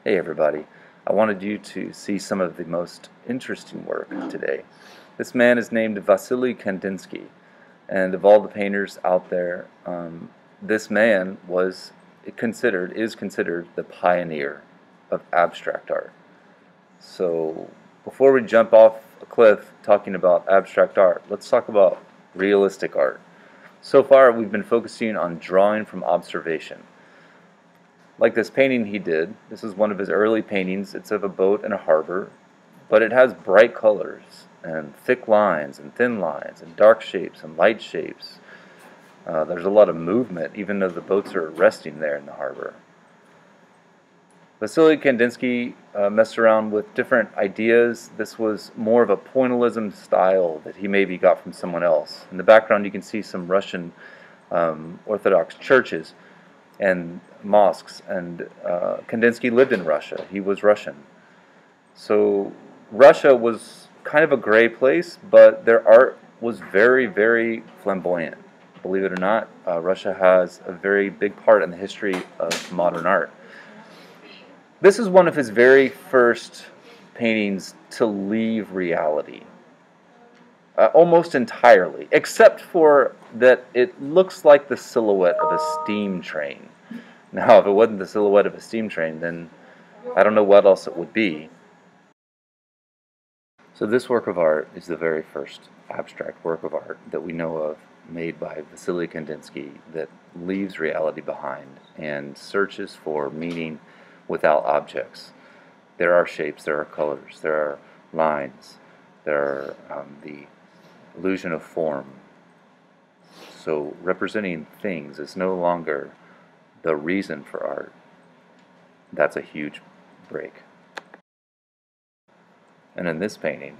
Hey everybody, I wanted you to see some of the most interesting work today. This man is named Vassily Kandinsky, and of all the painters out there, this man is considered the pioneer of abstract art. So before we jump off a cliff talking about abstract art, let's talk about realistic art. So far we've been focusing on drawing from observation. Like this painting he did, this is one of his early paintings. It's of a boat in a harbor, but it has bright colors and thick lines and thin lines and dark shapes and light shapes. There's a lot of movement, even though the boats are resting there in the harbor. Vassily Kandinsky messed around with different ideas. This was more of a pointillism style that he maybe got from someone else. In the background you can see some Russian Orthodox churches and mosques, and Kandinsky lived in Russia. He was Russian. So Russia was kind of a gray place, but their art was very, very flamboyant. Believe it or not, Russia has a very big part in the history of modern art. This is one of his very first paintings to leave reality. Almost entirely, except for that it looks like the silhouette of a steam train. Now, if it wasn't the silhouette of a steam train, then I don't know what else it would be. So this work of art is the very first abstract work of art that we know of made by Vassily Kandinsky that leaves reality behind and searches for meaning without objects. There are shapes, there are colors, there are lines, there are the illusion of form. So representing things is no longer the reason for art. That's a huge break. And in this painting,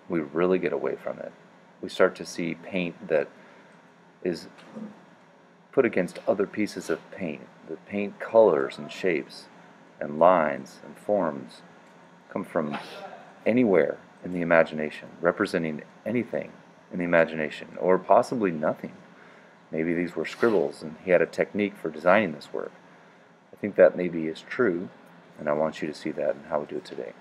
we really get away from it. We start to see paint that is put against other pieces of paint. The paint colors and shapes and lines and forms come from anywhere in the imagination, representing anything in the imagination, or possibly nothing. Maybe these were scribbles and he had a technique for designing this work. I think that maybe is true, and I want you to see that in how we do it today.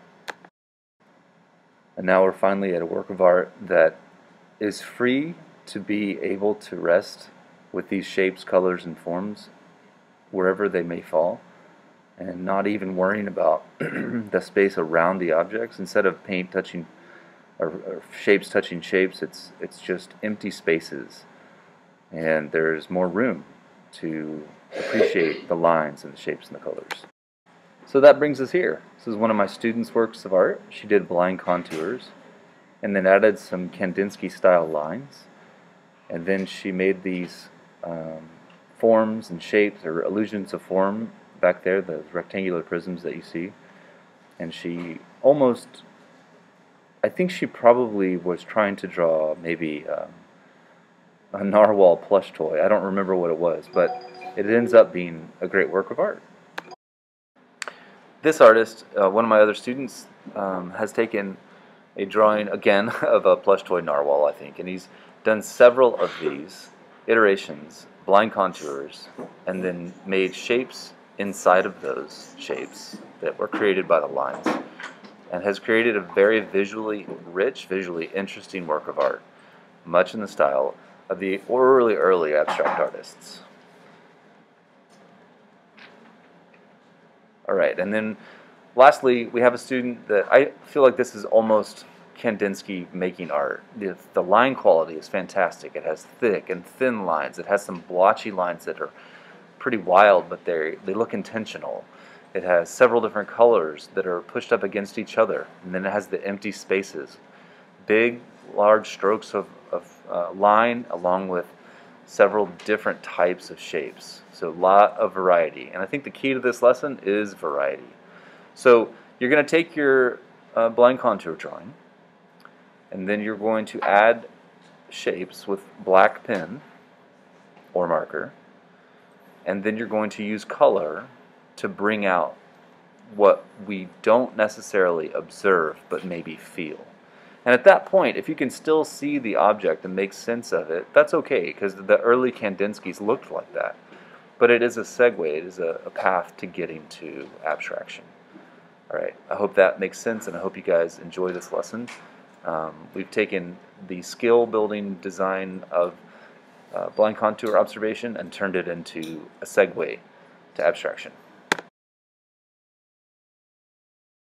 And now we're finally at a work of art that is free to be able to rest with these shapes, colors, and forms wherever they may fall, and not even worrying about the space around the objects. Instead of paint touching or shapes touching shapes, it's just empty spaces, and there's more room to appreciate the lines and the shapes and the colors. So that brings us here. This is one of my students' works of art. She did blind contours and then added some Kandinsky style lines, and then she made these forms and shapes or illusions of form back there, the rectangular prisms that you see, and she almost, I think she probably was trying to draw maybe a narwhal plush toy. I don't remember what it was, but it ends up being a great work of art. This artist, one of my other students, has taken a drawing, again, of a plush toy narwhal, I think, and he's done several of these iterations, blind contours, and then made shapes inside of those shapes that were created by the lines, and has created a very visually rich, visually interesting work of art, much in the style of the early abstract artists. Alright, and then lastly, we have a student that I feel like this is almost Kandinsky making art. The line quality is fantastic. It has thick and thin lines. It has some blotchy lines that are pretty wild, but they look intentional. It has several different colors that are pushed up against each other, and then it has the empty spaces. Big, large strokes of line along with several different types of shapes. So a lot of variety. And I think the key to this lesson is variety. So you're going to take your blind contour drawing, and then you're going to add shapes with black pen or marker, and then you're going to use color to bring out what we don't necessarily observe but maybe feel. And at that point, if you can still see the object and make sense of it, that's okay, because the early Kandinskys looked like that. But it is a segue, it is a path to getting to abstraction. All right, I hope that makes sense, and I hope you guys enjoy this lesson. We've taken the skill building design of blind contour observation and turned it into a segue to abstraction.